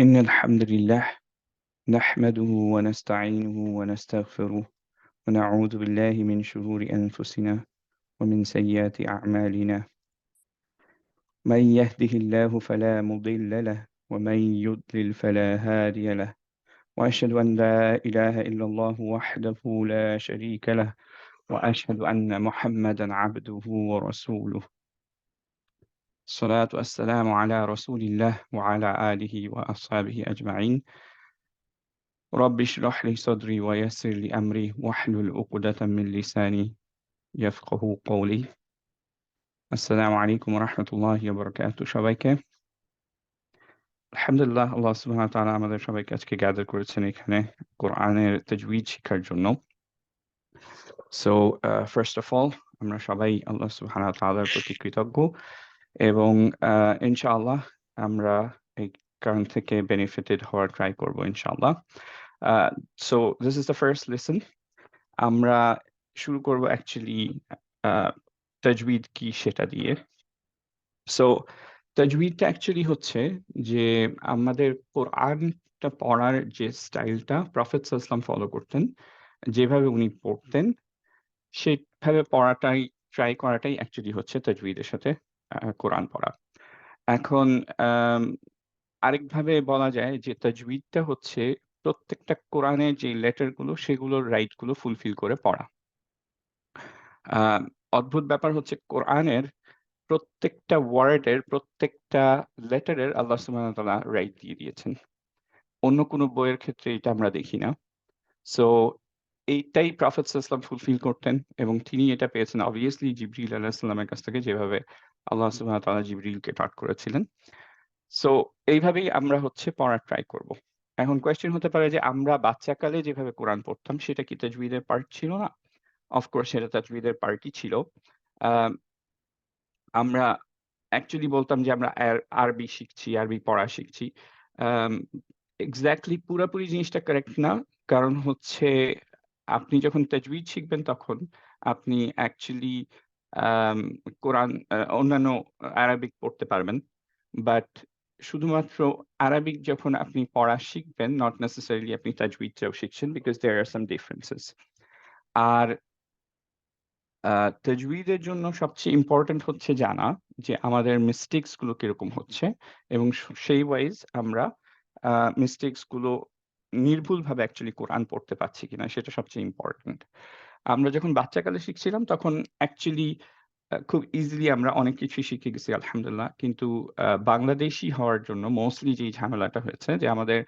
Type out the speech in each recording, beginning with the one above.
إن الحمد لله نحمده ونستعينه ونستغفره ونعوذ بالله من شرور أنفسنا ومن سيئات أعمالنا من يهده الله فلا مضل له ومن يضلل فلا هادي له وأشهد أن لا إله إلا الله وحده لا شريك له وأشهد أن محمدا عبده ورسوله الصلاة والسلام على رسول الله وعلى آله وأصحابه أجمعين رب اشرح لي صدري ويسر لي أمري واحلل عقدة من لساني يفقه قولي আসসালামু আলাইকুম রহমতুল্লাহি ওয়া বারাকাতুহু সবাইকে আলহামদুলিল্লাহ আল্লাহ সুবহানাহু ওয়া তাআলা আমাদের সবাইকে আজকে গ্যাদার করেছেন এখানে কোরআনের তাজউইদ শিক্ষার জন্য সো ফার্স্ট অফ অল আমরা সবাই আল্লাহ সুবহানাহু ওয়া তাআলার প্রতি কৃতজ্ঞ এবং ইনশাআল্লাহ আমরা এই কারণ থেকে বেনিফিটেড হওয়ার ট্রাই করব ইনশাআল্লাহ so this is the first lesson আমরা শুরু করব অ্যাকচুয়ালি তাজউইদ কি সেটা দিয়ে সো তাজউইদটা অ্যাকচুয়ালি হচ্ছে যে আমাদের কোরআনটা পড়ার যে স্টাইলটা প্রফেট সাল্লাল্লাহু ফলো করতেন, যেভাবে উনি পড়তেন সেভাবে পড়াটাই ট্রাই করাটাই অ্যাকচুয়ালি হচ্ছে তাজউইদের সাথে কোরআন পড়া। এখন আম আরেকভাবে বলা যায় যে তাজউইদটা হচ্ছে প্রত্যেকটা কোরআনের যে লেটার গুলো সেগুলোর রাইট গুলো ফুলফিল করে পড়া। আ অদ্ভুত ব্যাপার হচ্ছে কোরআনের প্রত্যেকটা ওয়ার্ডের প্রত্যেকটা লেটারের আল্লাহ সুবহানাহু ওয়া তাআলা রাইট দিয়ে দিয়েছেন। অন্য কোনো বইয়ের ক্ষেত্রে এটা আমরা দেখি না। সো এইটাই প্রফেট সাল্লাল্লাহু ফুলফিল করতেন এবং তিনি এটা পেয়েছেন obviously জিবরিল আলাইহিস সালামের কাছ থেকে, যেভাবে আল্লাহ সুবহানাহু ওয়া তাআলা জিবরিলকে টট করেছিলেন। সো এইভাবেই আমরা হচ্ছে পড়ার ট্রাই করব। এখন কোয়েশ্চেন হতে পারে যে আমরা বাচ্চাকালে যেভাবে কোরআন পড়তাম সেটা কি তাজউইদের পার্ট ছিল না? অফ কোর্স সেটা তাজউইদের পার্টই ছিল। আম আমরা অ্যাকচুয়ালি বলতাম যে আমরা আরবি শিখছি, আরবি পড়া শিখছি। আম এক্সাক্টলি পুরাপুরি জিনিসটা কারেক্ট না। কারণ হচ্ছে আপনি যখন তাজউইদ শিখবেন তখন আপনি অ্যাকচুয়ালি আম কোরআন অন্যান্য আরাবিক পড়তে পারবেন। বাট শুধুমাত্র আরাবিক যখন আপনি পড়া শিখবেন, নট নেসেসারিলি আপনি তাজউইদটাও শিখছেন, because there R some differences. আর আ তাজউইদের জন্য সবচেয়ে ইম্পোর্টেন্ট হচ্ছে জানা যে আমাদের মিস্টেকস গুলো কিরকম হচ্ছে এবং সেই ওয়াইজ আমরা আ মিস্টেকস গুলো নির্ভুলভাবে অ্যাকচুয়ালি কোরআন পড়তে পারছি কিনা সেটা সবচেয়ে ইম্পোর্টেন্ট। আমরা যখন বাচ্চাকালে শিখছিলাম তখন অ্যাকচুয়ালি খুব ইজিলি আমরা অনেক কিছুই শিখে গেছি আলহামদুলিল্লাহ। কিন্তু বাংলাদেশী হওয়ার জন্য মোস্টলি যেই ঝামেলাটা হয়েছে যে আমাদের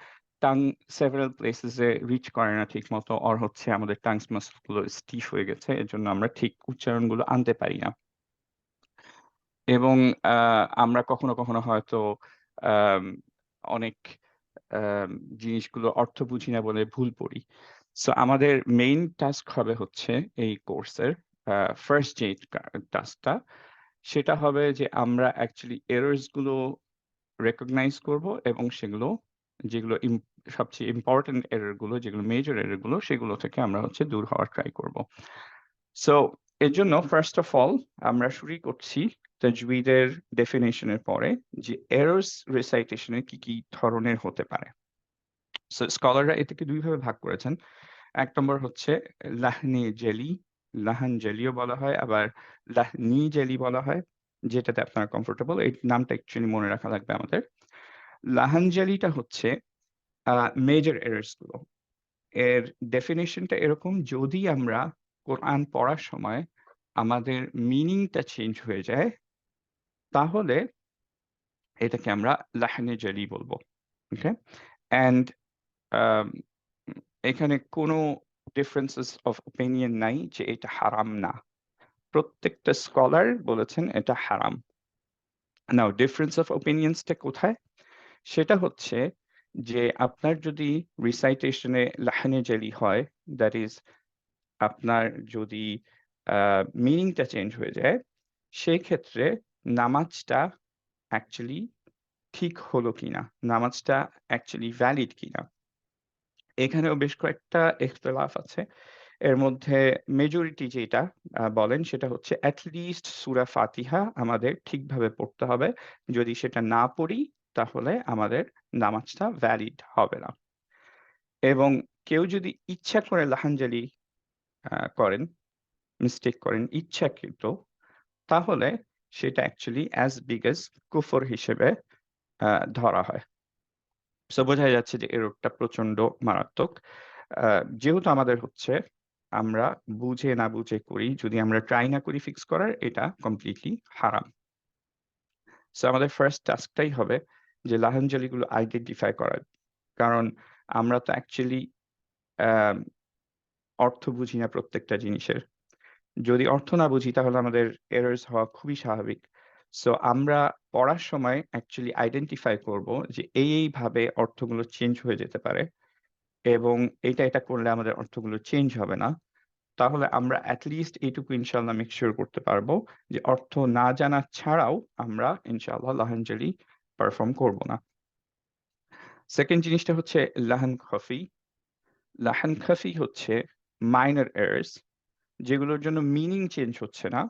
টাং সেভারাল প্লেসেস এ রিচ করে না ঠিকমতো, অর হচ্ছে আমাদের টাংস মাসল গুলো স্টিফ হয়ে গেছে। এজন্য আমরা ঠিক উচ্চারণগুলো আনতে পারি না। এবং আ আমরা কখনো, কখনো হয়তো আম অনেক আম জিনিসগুলো অর্থ বুঝি না বলে ভুল পড়ি। সো আমাদের মেইন টাস্ক হবে হচ্ছে এই কোর্সের আ ফার্স্ট যে টাস্কটা সেটা হবে যে আমরা অ্যাকচুয়ালি এররস গুলো রেকগনাইজ করব এবং সেগুলো যেগুলো সবচেয়ে ইম্পোর্টেন্ট এরর গুলো, যেগুলো মেজর এরর গুলো সেগুলো থেকে আমরা হচ্ছে দূর হওয়ার ট্রাই করব। সো এজন্য ফার্স্ট অফ অল আমরা শুরুই করছি তাজউইদের ডেফিনিশন এর পরে যে এররস রিসাইটেশন এর কি ধরনের হতে পারে। সো স্কলাররা এটাকে ২ ভাবে ভাগ করেছেন। ১ নম্বর হচ্ছে লাহনি জেলি, লাহান জেলিও বলা হয়, আবার লাহনি জেলি বলা হয়। যেটাতে আপনারা কমফোর্টেবল। এই নামটা অ্যাকচুয়ালি মনে রাখা লাগবে আমাদের। লাহান জেলিটা হচ্ছে আ মেজর এররস গুলো। এর ডেফিনিশনটা এরকম: যদি আমরা কোরআন পড়ার সময় আমাদের মিনিংটা চেঞ্জ হয়ে যায়, তাহলে এটাকে আমরা লাহনি জেলি বলব। ওকে? অ্যান্ড আম এখানে কোনো ডিফারেন্সেস অফ ওপিনিয়ন নাই যে এটা হারাম না। প্রত্যেকটা স্কলার বলেছেন এটা হারাম। নাও ডিফারেন্স অফ ওপিনিয়নস টা কোথায়? সেটা হচ্ছে যে আপনার যদি রিসাইটেশন এ লাহানি জালি হয়, দ্যাট ইস আপনার যদি আ মিনিং টা চেঞ্জ হয়ে যায়, সেই ক্ষেত্রে নামাজটা অ্যাকচুয়ালি ঠিক হলো কিনা, নামাজটা অ্যাকচুয়ালি ভ্যালিড কিনা। এখানেও বেশ কয়েকটা ইখতিলাফ আছে। এর মধ্যে মেজরিটি যেটা বলেন সেটা হচ্ছে এট লিস্ট সূরা ফাতিহা আমাদের ঠিকভাবে পড়তে হবে। যদি সেটা না পড়ি তাহলে আমাদের নামাজটা ভ্যালিড হবে না। এবং কেউ যদি ইচ্ছা করে লাহানজালি করেন, মিস্টেক করেন ইচ্ছাকৃত, তাহলে সেটা অ্যাকচুয়ালি as big as কুফর হিসেবে ধরা হয়। সো বোঝাই যাচ্ছে যে এররটা প্রচন্ড মারাত্মক। যেহেতু আমাদের হচ্ছে আমরা বুঝে না বুঝে করি, যদি আমরা ট্রাই না করি ফিক্স করার, এটা কমপ্লিটলি হারাম। সো আমাদের ফার্স্ট টাস্কটাই হবে যে লাহানজালিগুলো আইডেন্টিফাই করার। কারণ আমরা তো অ্যাকচুয়ালি আম অর্থ বুঝি না প্রত্যেকটা জিনিসের। যদি অর্থ না বুঝি তাহলে আমাদের এরর্স হওয়া খুবই স্বাভাবিক। সো আমরা পড়ার সময় অ্যাকচুয়ালি আইডেন্টিফাই করব যে এইভাবে অর্থগুলো চেঞ্জ হয়ে যেতে পারে এবং এটা করলে আমাদের অর্থগুলো চেঞ্জ হবে না। তাহলে আমরা এট লিস্ট এইটুকু ইনশাআল্লাহ মেক সিউর করতে পারবো যে অর্থ না জানা ছাড়াও আমরা ইনশাআল্লাহ লাহানজালি পারফর্ম করব না। সেকেন্ড জিনিসটা হচ্ছে লাহান খফি। লাহান খফি হচ্ছে মাইনর এরর্স যেগুলোর জন্য মিনিং চেঞ্জ হচ্ছে না।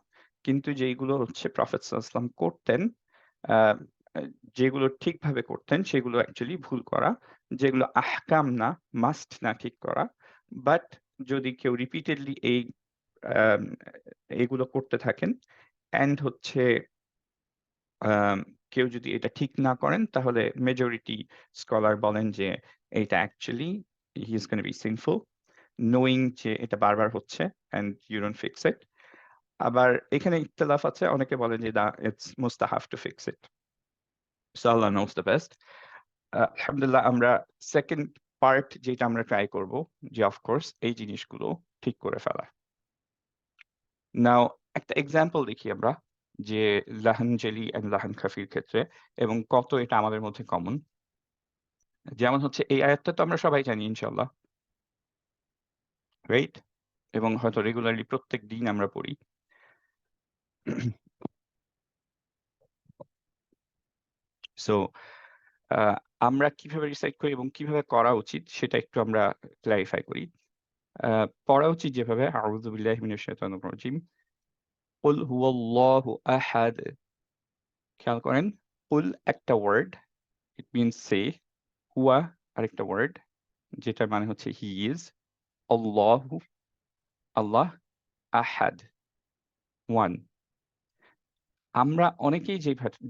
কিন্তু যেইগুলো হচ্ছে প্রফেট সাল্লাল্লাহু আলাইহি ওয়াসাল্লাম করতেন, আ আ যেগুলো ঠিকভাবে করতেন সেগুলো অ্যাকচুয়ালি ভুল করা। যেগুলো আহকাম না, মাস্ট না ঠিক করা। বাট যদি কেউ রিপিটেডলি আম এগুলো করতে থাকেন অ্যান্ড হচ্ছে আম কেউ যদি এটা ঠিক না করেন তাহলে মেজরিটি স্কলার বলেন যে এইটা actually he is gonna be sinful knowing যে এটা বারবার হচ্ছে and you don't fix it. আবার এখানে ইখতিলাফ আছে। অনেকে বলেন যে ইটস মুস্তাহাব to fix it. So Allah knows the best. আলহামদুলিল্লাহ আমরা সেকেন্ড পার্ট যেটা আমরা ট্রাই করব যে অফ কোর্স এই জিনিসগুলো ঠিক করে ফেলা। নাও একটা এক্সাম্পল দেখি আমরা যে লাহানজালি অ্যান্ড লাহান খাফির ক্ষেত্রে এবং কত এটা আমাদের মধ্যে কমন। যেমন হচ্ছে এই আয়াতটা তো আমরা সবাই জানি ইনশাআল্লাহ, রাইট? এবং হয়তো রেগুলারলি প্রত্যেক দিন আমরা পড়ি। সো আ আমরা কিভাবে রিসাইট করি এবং কিভাবে করা উচিত সেটা একটু আমরা ক্লারিফাই করি। আ পড়া উচিত যেভাবে আউযু বিল্লাহি মিনাশ শাইতানির রাজিম। কুল হুয়াল্লাহু আহাদ। খেয়াল করেন, কুল একটা ওয়ার্ড, ইট মিনস সে। হুয়া আরেকটা ওয়ার্ড যেটার মানে হচ্ছে হি ইজ। আল্লাহু আল্লাহ, আহাদ ওয়ান। আমরা অনেকেই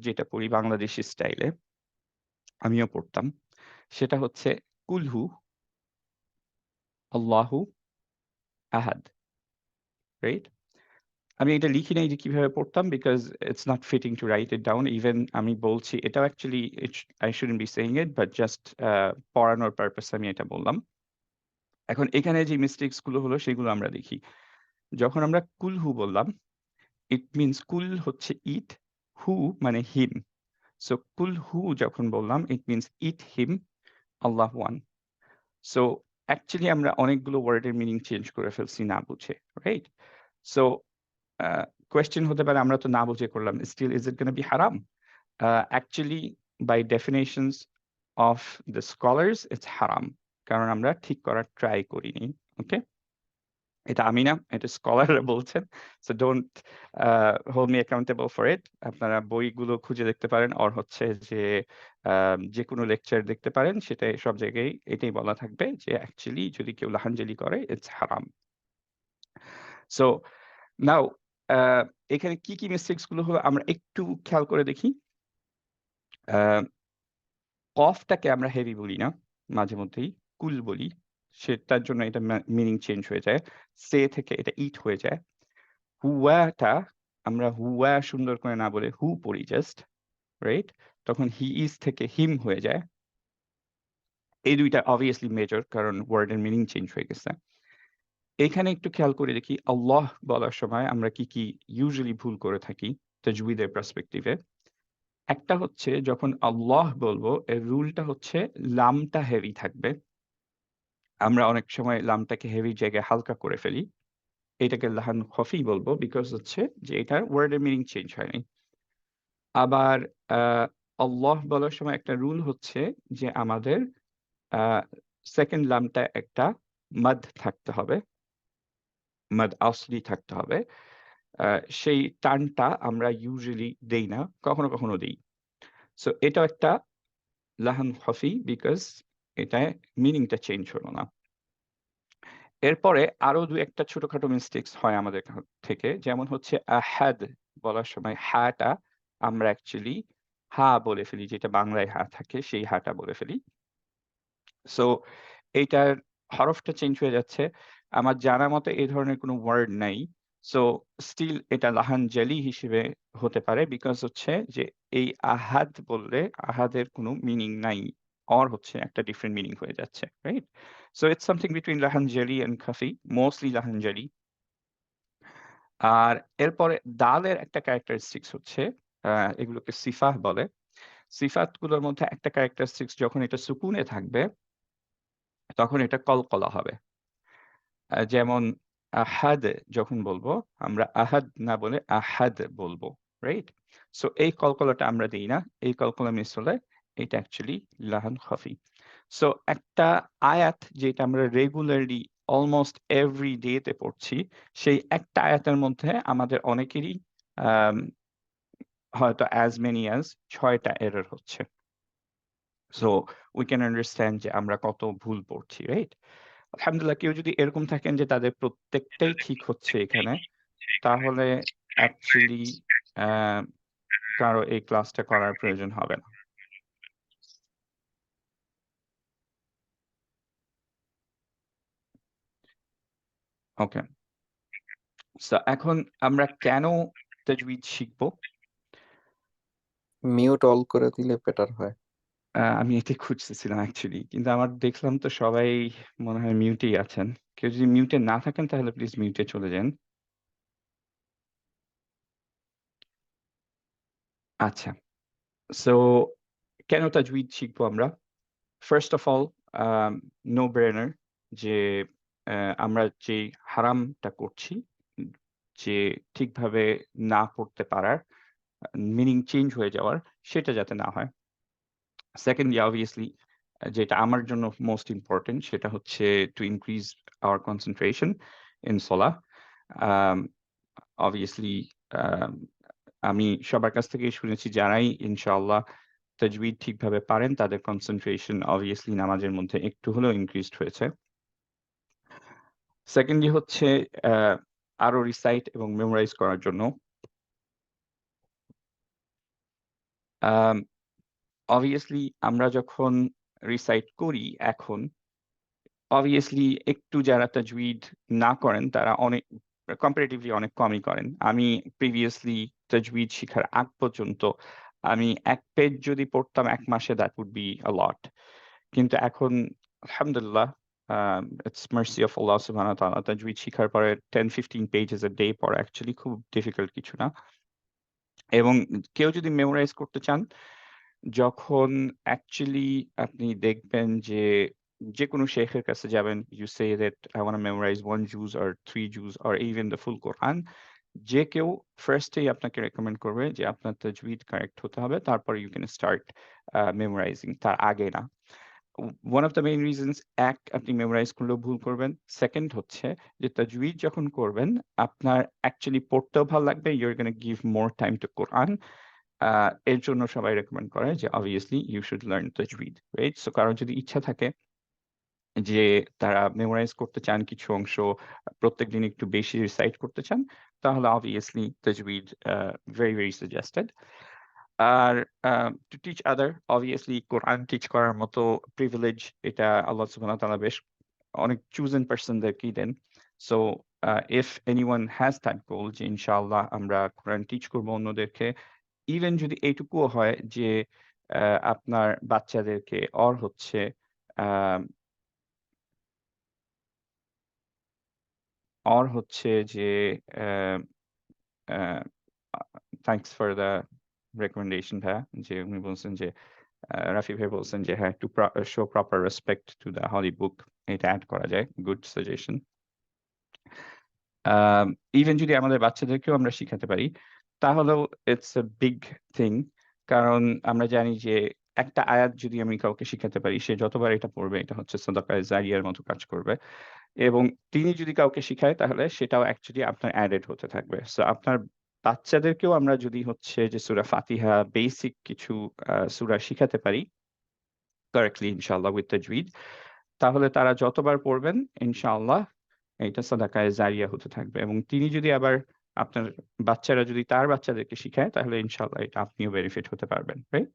যেটা পড়ি বাংলাদেশী স্টাইলে, আমিও পড়তাম। সেটা হচ্ছে কুলহু আল্লাহু আহাদ, রাইট? আমি এটা লিখি নাই যে কিভাবে পড়তাম because it's not fitting to write it down. Even আমি বলছি এটাও actually I shouldn't be saying it but just পড়ানোর পারপাসে আমি এটা বললাম। এখন এখানে যে মিস্টেকস গুলো হলো সেগুলো আমরা দেখি। যখন আমরা কুলহু বললাম, ইট মিনস কুল হচ্ছে ইট, হু মানে হিম। সো কুলহু যখন বললাম it means it him, Allah one. So actually আমরা অনেকগুলো ওয়ার্ডের মিনিং চেঞ্জ করে ফেলছি না বুঝে, রাইট? সো কোয়েশ্চেন হতে পারে আমরা তো না বুঝে করলাম। Still is it gonna be হারাম? Actually, by definitions of the scholars, it's haram. কারণ আমরা ঠিক করার ট্রাই করিনি। ওকে? এটা আমি না, এটা স্কলাররা বলছেন। So don't hold me accountable for it. আপনারা বইগুলো খুঁজে দেখতে পারেন অর হচ্ছে যে যেকোনো লেকচার দেখতে পারেন। সেটাই সব জায়গায় এটাই বলা থাকবে যে অ্যাকচুয়ালি যদি কেউ লাহানজালি করে ইটস হারাম। সো নাও আ এখানে কি মিস্টেকস গুলো হলো আমরা একটু খেয়াল করে দেখি। আ কফটাকে আমরা হেভি বলি না, মাঝে মধ্যেই কুল বলি। সেটার জন্য এটা মিনিং চেঞ্জ হয়ে যায়। সে থেকে এটা ইট হয়ে যায়। হুয়াটা আমরা হুয়া সুন্দর করে না বলে হু পড়ি জাস্ট, রাইট? তখন হি ইজ থেকে হিম হয়ে যায়। এই ২ টা obviously মেজর কারণ ওয়ার্ডের মিনিং চেঞ্জ হয়ে গেছে। এখানে একটু খেয়াল করে দেখি আল্লাহ বলার সময় আমরা কি ইউজুয়ালি ভুল করে থাকি তাজউইদের পার্সপেক্টিভ এ। একটা হচ্ছে যখন আল্লাহ বলবো এর রুলটা হচ্ছে লামটা হেভি থাকবে। আমরা অনেক সময় লামটাকে হেভি জায়গায় হালকা করে ফেলি। এটাকে লাহান খফি বলবো বিকজ হচ্ছে যে এটার ওয়ার্ডের মিনিং চেঞ্জ হয়নি। আবার আ আল্লাহ বলার সময় একটা রুল হচ্ছে যে আমাদের আ 2nd লামটা একটা মাদ থাকতে হবে। মাদ আসলি থাকতে হবে। আ সেই টার্নটা আমরা ইউজুয়ালি দেই না। কখনো দেই। সো এটাও একটা লাহান খফি বিকজ এটায় মিনিংটা চেঞ্জ হলো না। এরপরে আরো ২-১ টা ছোটখাটো মিস্টেকস হয় আমাদের থেকে। যেমন হচ্ছে আহাদ বলার সময় হাটা আমরা অ্যাকচুয়ালি হা বলে ফেলি, যেটা বাংলায় হা থাকে সেই হাটা বলে ফেলি। সো এইটার হরফটা চেঞ্জ হয়ে যাচ্ছে। আমার জানা মতে এই ধরনের কোনো ওয়ার্ড নাই। সো স্টিল এটা লাহানজালি হিসেবে হতে পারে বিকজ হচ্ছে যে এই আহাদ বললে আহাদের কোনো মিনিং নাই। অর হচ্ছে একটা ডিফারেন্ট মিনিং হয়ে যাচ্ছে। Right? So it's something between লাহানজালি অ্যান্ড খাফি, মোস্টলি লাহানজালি। আর এরপরে দালের একটা ক্যারেক্টারিস্টিক্স হচ্ছে এগুলোকে সিফাহ বলে। সিফাতগুলোর মধ্যে একটা ক্যারেক্টারিস্টিক্স যখন এটা সুকুনে থাকবে তখন এটা কলকলা হবে। যেমন আহাদ যখন বলবো, আমরা আহাদ না বলে আহাদ বলবো। রাইট? সো এই কলকলাটা আমরা দেই না। এই কলকলা মিস হলে এটা অ্যাকচুয়ালি লাহান খফি। সো একটা আয়াত যেটা আমরা রেগুলারলি অলমোস্ট এভরি ডে তে পড়ছি, সেই একটা আয়াতের মধ্যে আমাদের অনেকেরই আম হয়তো as many as ৬ টা এরর হচ্ছে। সো উই ক্যান আন্ডারস্ট্যান্ড যে আমরা কত ভুল পড়ছি। রাইট? আলহামদুলিল্লাহ কেউ যদি এরকম থাকেন যে তাদের প্রত্যেকটাই ঠিক হচ্ছে এখানে, তাহলে অ্যাকচুয়ালি অ্যা কারো এই ক্লাসটা করার প্রয়োজন হবে না। ওকে। সো এখন আমরা কেন তাজউইদ শিখবো? মিউট অল করে দিলে বেটার হয়। আমি এটাই খুঁজতেছিলাম অ্যাকচুয়ালি। কিন্তু আমার দেখলাম তো সবাই মনে হয় মিউটেই আছেন। কেউ যদি মিউটে না থাকেন তাহলে প্লিজ মিউটে চলে যান। আচ্ছা। সো কেন তাজউইদ শিখবো আমরা? First of all no brainer যে আমরা যেই হারামটা করছি, উম যে ঠিকভাবে না পড়তে পারার, মিনিং চেঞ্জ হয়ে যাওয়ার, সেটা যাতে না হয়। সেকেন্ডলি obviously যেটা আমার জন্য মোস্ট ইম্পোর্টেন্ট সেটা হচ্ছে to increase our concentration in সালাহ। আম obviously আম আমি সবার কাছ থেকেই শুনেছি যারাই ইনশাআল্লাহ তাজউইদ ঠিকভাবে পারেন তাদের কনসেনট্রেশন obviously নামাজের মধ্যে একটু হলেও ইনক্রিজড হয়েছে। সেকেন্ডলি হচ্ছে অ্যা আরো রিসাইট এবং মেমোরাইজ করার জন্য। আম obviously আমরা যখন রিসাইট করি এখন obviously একটু যারা তাজউইদ না করেন তারা অনেক comparatively অনেক কমই করেন। আমি প্রিভিয়াসলি তাজউইদ শিখার আগ পর্যন্ত আমি ১ পেজ যদি পড়তাম ১ মাসে that would be a lot. কিন্তু এখন আলহামদুলিল্লাহ it's mercy of Allah subhanahu wa ta'ala তাজউইদ শিখার পরে 10-15 pages a day পড়া অ্যাকচুয়ালি খুব ডিফিকাল্ট কিছু না। এবং কেউ যদি মেমোরাইজ করতে চান, যখন অ্যাকচুয়ালি আপনি দেখবেন যে যেকোনো শেখের কাছে যাবেন, you say that I wanna memorize 1 juz or 3 juz or even the full Quran. যে কেউ ফার্স্ট এই আপনাকে রেকমেন্ড করবে যে আপনার তাজউইদ কারেক্ট হতে হবে। তারপরে you can start memorizing তার আগে না। one of the main reasons এক আপনি মেমোরাইজ করলেও ভুল করবেন। সেকেন্ড হচ্ছে যে তাজউইদ যখন করবেন আপনার অ্যাকচুয়ালি পড়তেও ভাল লাগবে। You're gonna give more time to Quran. এর জন্য সবাই রেকমেন্ড করে যে obviously you should learn tajweed, right? So কারো যদি ইচ্ছা থাকে যে তারা মেমোরাইজ করতে চান কিছু অংশ, প্রত্যেকদিন একটু বেশি রিসাইট করতে চান, তাহলে obviously tajweed very, very suggested. আর to teach other obviously Quran teach করার মতো প্রিভিলেজ এটা আল্লাহ সুবহানাহু ওয়া তাআলা বেশ অনেক chosen person দেরকেই দেন। So if anyone has that goal যে ইনশাআল্লাহ আমরা কোরআন টিচ করব অন্যদেরকে, ইভেন যদি এইটুকুও হয় যে আপনার বাচ্চাদেরকে হচ্ছে আম হচ্ছে যে অ্যা অ্যা আ থ্যাংকস ফর দ্য রিকমেন্ডেশন ভাইয়া। যে উনি বলছেন যে রাফি ভাই বলছেন যে হ্যাঁ, to show proper respect to the holy book এটা এড করা যায়। Good suggestion. আম ইভেন যদি আমাদের বাচ্চাদেরকেও আমরা শিখাতে পারি, তাহলেও ইটস আ বিগ থিং। কারণ আমরা জানি যে একটা আয়াত যদি আমি কাউকে শিখাতে পারি, সে যতবার এটা পড়বে এটা হচ্ছে সাদাকায়ে জারিয়ার মতো কাজ করবে। এবং তিনি যদি কাউকে শিখায় তাহলে সেটাও অ্যাকচুয়ালি আপনার এডেড হতে থাকবে। সো আপনার বাচ্চাদেরকেও আমরা যদি হচ্ছে যে সূরা ফাতিহা বেসিক কিছু সূরা শিখাতে পারি কারেক্টলি ইনশাআল্লাহ উইথ তাজউইদ, তাহলে তারা যতবার পড়বেন ইনশাআল্লাহ এইটা সাদাকায়ে জারিয়া হতে থাকবে। এবং তিনি যদি আবার আপনার বাচ্চারা যদি তার বাচ্চাদেরকে শিখায় তাহলে ইনশাআল্লাহ এটা আপনিও বেনিফিট হতে পারবেন। রাইট?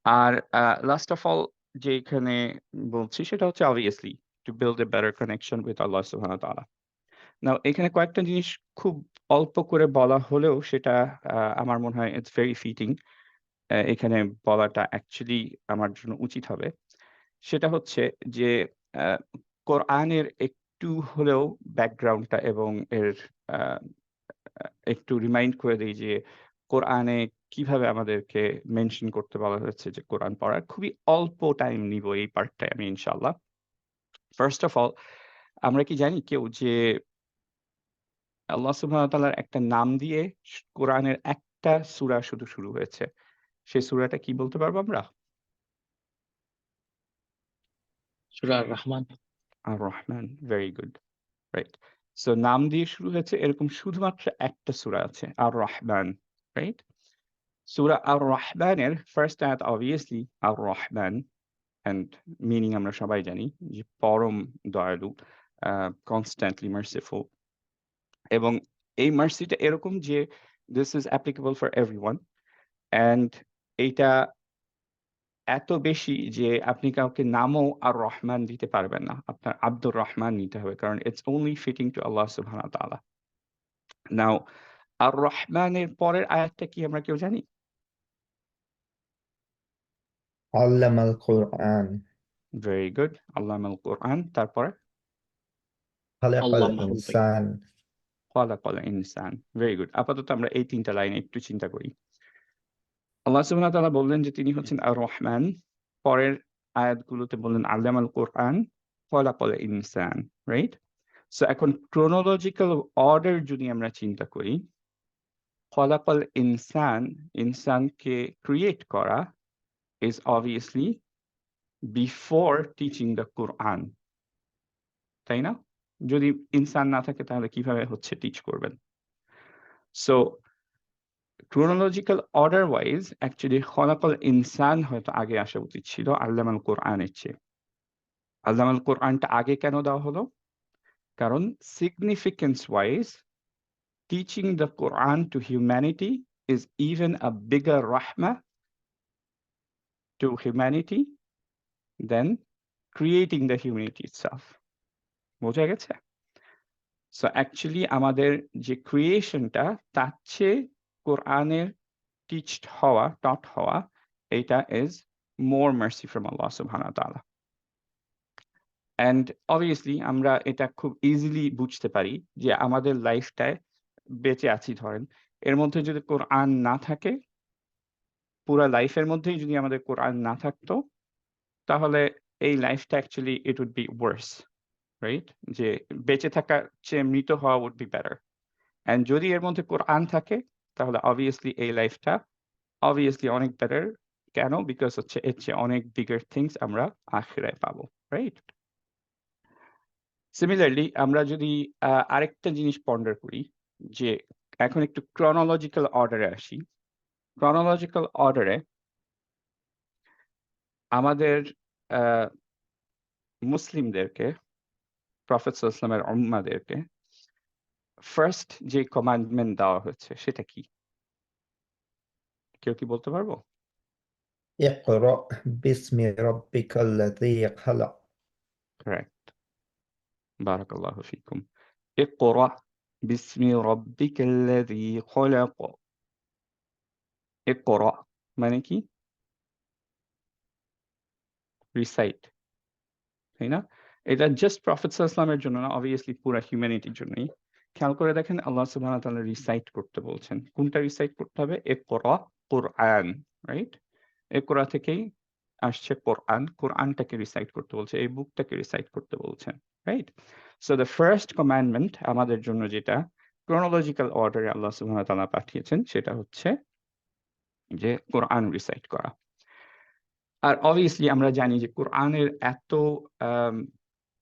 আর লাস্ট অফ অল যে এখানে বলছি সেটা হচ্ছে obviously to build a better connection with Allah subhanahu wa ta'ala. নাও এখানে কয়েকটা জিনিস খুব অল্প করে বলা হলেও সেটা আমার মনে হয় ইটস ভেরি ফিটিং। এখানে বলাটা অ্যাকচুয়ালি আমার জন্য উচিত হবে। সেটা হচ্ছে যে আ কোরআনের একটু হলেও ব্যাকগ্রাউন্ডটা এবং এর আ আ একটু রিমাইন্ড করে দেই যে কোরআনে কিভাবে আমাদেরকে মেনশন করতে বলা হয়েছে যে কোরআন পড়ার। খুবই অল্প টাইম নিব এই পার্টটায় আমি ইনশাআল্লাহ। ফার্স্ট অফ অল আমরা কি জানি কেউ যে আল্লাহ সুবহানাহু ওয়া তাআলার একটা নাম দিয়ে কোরআনের একটা সূরা শুধু শুরু হয়েছে। সেই সূরাটা কি বলতে পারবো আমরা? সূরা আর-রাহমান। আর-রহমান। Very good. রাইট। সো নাম দিয়ে শুরু হয়েছে এরকম শুধুমাত্র একটা সূরা আছে, আর-রহমান। রাইট? সূরা আর-রহমানের ফার্স্ট আয়াত obviously আর-রহমান অ্যান্ড মিনিং আমরা সবাই জানি যে পরম দয়ালু, কনস্ট্যান্টলি মার্সিফুল। এবং এই মার্সিটা এরকম যে this is applicable for everyone and এইটা এত বেশি যে আপনি কাউকে নামও আর-রহমান দিতে পারবেন না। আপনার আব্দুর রহমান নিতে হবে। কারণ it's only fitting to Allah subhanahu wa ta'ala. নাও আর-রহমানের পরের আয়াতটা কি আমরা কেউ জানি? আল্লামাল কোরআন ভেরি গুড। আল্লামাল কোরআন। তারপরে? খালাকাল আল্লামাহুল বায়ান। ইনসান খালাকাল ইনসান। Very good. আপাতত আমরা এই ৩ টা লাইনে একটু চিন্তা করি। আল্লাহ সুবহানাহু ওয়া তাআলা বললেন যে তিনি হচ্ছেন আর-রহমান। পরের আয়াতগুলোতে বললেন আল্লামাল কোরআন, খালাকাল ইনসান। রাইট? সো এখন chronological order যদি আমরা চিন্তা করি, খলাকাল ইনসান, ইনসানকে ক্রিয়েট করা is obviously before teaching the Quran. তাই না? যদি ইনসান না থাকে তাহলে কিভাবে হচ্ছে টিচ করবেন? So chronological order wise actually খলাকাল ইনসান হয়তো আগে আসা উচিত ছিল আল্লামাল কোরআনের চেয়ে। আল্লামাল কোরআনটা আগে কেন দেওয়া হলো? কারণ significance wise teaching the Quran to humanity is even a bigger rahmah to humanity than creating the humanity itself. বোঝা গেছে? সো অ্যাকচুয়ালি আমাদের যে ক্রিয়েশনটা তার চেয়ে কোরআনের টিচড হওয়া, টট হওয়া এইটা is more mercy from Allah subhanahu wa ta'ala. And obviously আমরা এটা খুব ইজিলি বুঝতে পারি যে আমাদের লাইফটায় বেঁচে আছি ধরেন। এর মধ্যে যদি কোরআন না থাকে, পুরা লাইফের মধ্যেই যদি আমাদের কোরআন না থাকতো, তাহলে এই লাইফটা actually it would be worse. Right? যে বেঁচে থাকার চেয়ে মৃত হওয়া would be better. অ্যান্ড যদি এর মধ্যে কোরআন থাকে তাহলে obviously এই লাইফটা obviously অনেক বেটার। কেন? বিকজ হচ্ছে এর চেয়ে অনেক বিগার থিংস আমরা আখিরায় পাবো। রাইট? সিমিলারলি আমরা যদি আরেকটা জিনিস পন্ডার করি যে এখন একটু ক্রনোলজিক্যাল অর্ডারে আসি। ক্রনোলজিক্যাল অর্ডারে আমাদের আ মুসলিমদেরকে প্রফেট সাল্লাল্লাহু আলাইহি ওয়াসাল্লামের উম্মাহদেরকে ফার্স্ট যে কমান্ডমেন্ট দেওয়া হয়েছে সেটা কি? কেউ কি বলতে পারবো? ইকরা বিসমি রাব্বিকাল্লাযী খালাক কারেক্ট। বারাকাল্লাহু ফিকুম। ইকরা বিসমি রাব্বিকাল্লাযী খলাক। ইকরা মানে কি? রিসাইট। তাই না? এটা জাস্ট প্রফেট সাল্লাল্লাহু আলাইহি ওয়াসাল্লামের জন্য না, obviously পুরা হিউম্যানিটির জন্যই। খেয়াল করে দেখেন আল্লাহ সুবহানাহু ওয়া তাআলা রিসাইট করতে বলছেন। কোনটা রিসাইট করতে হবে? ইকরা কুরআন, রাইট? ইকরা থেকেই আসছে কোরআন। কোরআনটাকে রিসাইট করতে বলছে। এই বুকটাকে রিসাইট করতে বলছেন, right? So the first commandment আমাদের জন্য যেটা chronological order এ আল্লাহ সুবহানাহু ওয়া তাআলা পাঠিয়েছেন সেটা হচ্ছে যে কোরআন রিসাইট করা। আর obviously আমরা জানি যে কোরআনের এত আম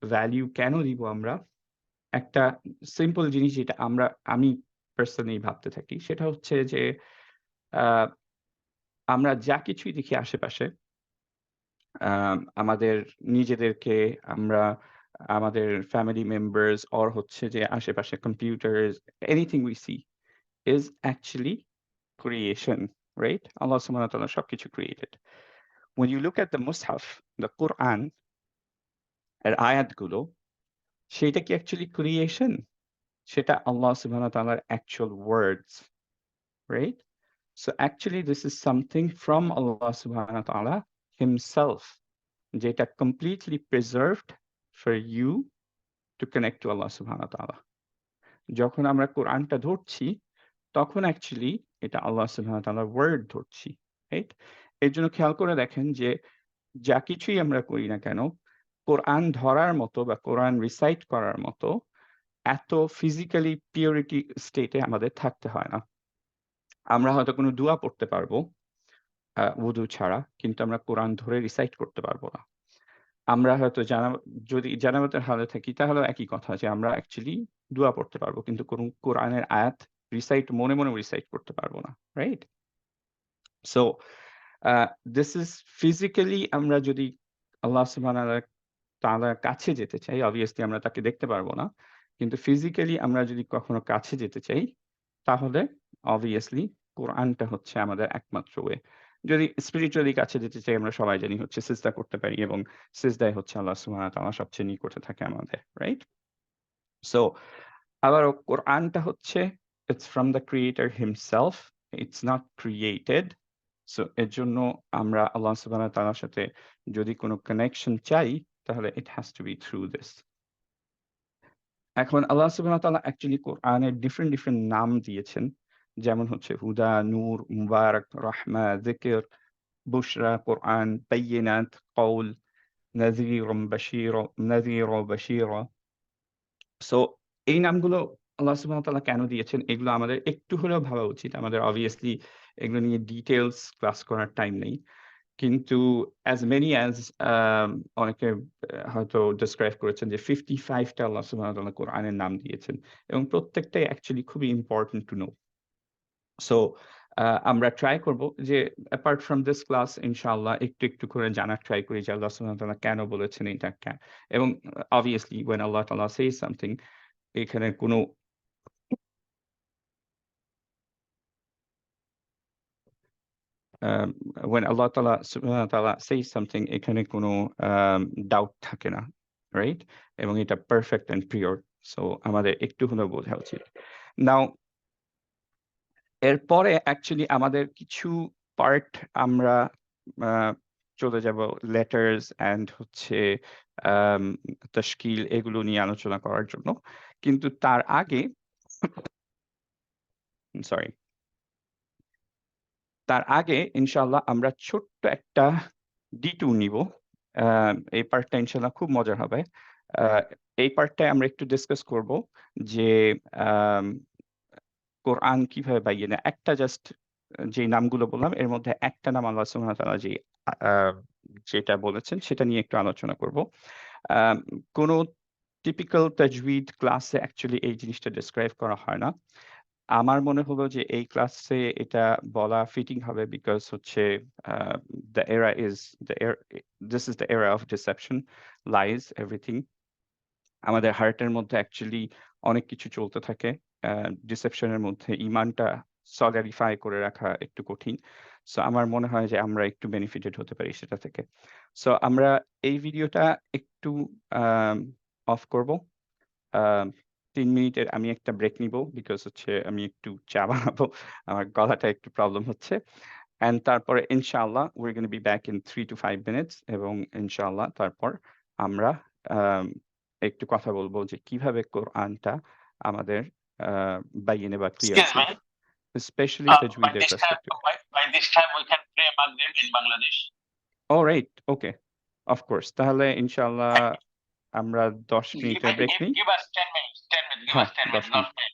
ভ্যালু কেন দিব আমরা? একটা সিম্পল জিনিস যেটা আমি পার্সোনালি ভাবতে থাকি সেটা হচ্ছে যে আ আমরা যা কিছুই দেখি আশেপাশে আমাদের নিজেদেরকে আমরা আমাদের ফ্যামিলি মেম্বার্স অর হচ্ছে যে আশেপাশে computers anything we see is actually creation, right? Allah subhanahu wa ta'ala সবকিছু created. When you look at the Mus'haf, the Quran, এর আয়াতগুলো, সেটা কি actually creation? সেটা Allah subhanahu wa ta'ala's actual words, right? So actually this is something from Allah subhanahu wa ta'ala himself, যেটা completely preserved for you to connect to Allah subhanahu wa ta'ala. যখন আমরা কোরআনটা ধরছি তখন actually এটা আল্লাহ সুবহানাহু ওয়া তাআলার ওয়ার্ড ধরছি, রাইট? এর জন্য খেয়াল করে দেখেন যে যা কিছুই আমরা করি না কেন কোরআন ধরার মতো বা কোরআন রিসাইট করার মতো এত ফিজিক্যালি পিউরিটি স্টেটে আমাদের থাকতে হয় না। আমরা হয়তো কোনো দোয়া পড়তে পারবো ওযু ছাড়া, কিন্তু আমরা কোরআন ধরে রিসাইট করতে পারবো না। আমরা হয়তো যদি জানামতের হালে থাকি তাহলেও একই কথা যে আমরা অ্যাকচুয়ালি দোয়া পড়তে পারবো, কিন্তু কোরআনের আয়াত মনে মনে রিসাইট করতে পারবো না, right? So this is physically আমরা যদি আল্লাহ সুবহানাহু ওয়া তাআলার কাছে যেতে চাই, অবভিয়াসলি আমরা তাকে দেখতে পারবো না, কিন্তু ফিজিক্যালি আমরা যদি কখনো কাছে যেতে চাই তাহলে অবভিয়াসলি কোরআনটা হচ্ছে আমাদের একমাত্র ওয়ে। যদি স্পিরিচুয়ালি কাছে যেতে চাই আমরা সবাই জানি হচ্ছে সিজদা করতে পারি, এবং সিজদায় হচ্ছে আল্লাহ সুবহানাহু ওয়া তাআলা সবচেয়ে নিকটে থাকে আমাদের, রাইট? সো আবারও কোরআনটা হচ্ছে it's from the creator himself, it's not created. So এর জন্য আমরা আল্লাহ সুবহানাহু ওয়া তাআলার সাথে যদি কোনো কানেকশন চাই তাহলে it has to B through this. এখন আল্লাহ সুবহানাহু ওয়া তাআলা অ্যাকচুয়ালি কোরআনের ডিফারেন্ট নাম দিয়েছেন, যেমন হচ্ছে হুদা, নূর, মুবারাক, রাহমা, যিকর, বুশরা, কোরআন, বায়িনাত, কওল, নাযীরা বাশীরা। সো এই নামগুলো আল্লাহ সুবহানাহু ওয়া তাআলা কেন দিয়েছেন এগুলো আমাদের একটু হলেও ভাবা উচিত। আমাদের অবভিয়াসলি এগুলো নিয়ে ডিটেইলস ক্লাস করার টাইম নেই। কিন্তু as many as অনেকে হয়তো ডেসক্রাইব করেছেন যে 55 টা আল্লাহ সুবহানাহু ওয়া তাআলা কোরআনের নাম দিয়েছেন এবং প্রত্যেকটাই অ্যাকচুয়ালি খুবই ইম্পোর্টেন্ট টু নো। সো আমরা ট্রাই করব যে অ্যাপার্ট ফ্রম দিস ক্লাস ইনশাআল্লাহ একটু করে জানার ট্রাই করি যে আল্লাহ সুবহানাহু ওয়া তাআলা কেন বলেছেন এটা কেন, এবং obviously when Allah Ta'ala says something এখানে কোনো when Allah Ta'ala Subhanahu wa Ta'ala says something এখানে কোনো ডাউট থাকে না, রাইট? এবং এটা পারফেক্ট এন্ড পিওর। সো আমাদের একটু হলেও বোঝা উচিত। নাও এরপরে অ্যাকচুয়ালি আমাদের কিছু পার্ট আমরা চলে যাব লেটার্স অ্যান্ড হচ্ছে তাশকিল এগুলো নিয়ে আলোচনা করার জন্য। কিন্তু তার আগে ইনশাআল্লাহ আমরা ছোট্ট একটা ডিটুর নিব। এই পার্টটা ইনশাআল্লাহ খুব মজার হবে। এই পার্টটায় আমরা একটু ডিসকাস করব যে কোরআন কিভাবে বাইয়ে একটা জাস্ট যে নামগুলো বললাম এর মধ্যে একটা নাম আল্লাহ সুবহানাহু ওয়া তাআলা যেটা বলেছেন সেটা নিয়ে একটু আলোচনা করব। কোন টিপিক্যাল তাজউইদ ক্লাসে অ্যাকচুয়ালি এই জিনিসটা ডেসক্রাইব করা হয় না। আমার মনে হলো যে এই ক্লাসে এটা বলা ফিটিং হবে বিকজ হচ্ছে this is the era of deception, lies, everything. আমাদের হার্টের মধ্যে অ্যাকচুয়ালি অনেক কিছু চলতে থাকে। ডিসেপশনের মধ্যে ঈমানটা সলিডিফাই করে রাখা একটু কঠিন। সো আমার মনে হয় যে আমরা একটু বেনিফিটেড হতে পারি সেটা থেকে। সো আমরা এই ভিডিওটা একটু অফ করব। ৩ মিনিটের আমি একটা ব্রেক নিব বিকজ হচ্ছে আমি একটু চা বানাবো। আমার গলাটা একটু প্রবলেম হচ্ছে। অ্যান্ড তারপরে ইনশাআল্লাহ we're going to be back in 3 to 5 minutes এবং ইনশাআল্লাহ তারপর আমরা একটু কথা বলবো যে কিভাবে কোরআনটা আমাদের বাইনে বা clear Excuse me. especially tajweed perspective. By this time we can pray Maghrib in Bangladesh. All right, okay. Of course. তাহলে ইনশাআল্লাহ আমরা 10 মিনিটের ব্রেক নিই। Give us 10 minutes. 10 minutes. Give us 10 minutes. Not 10.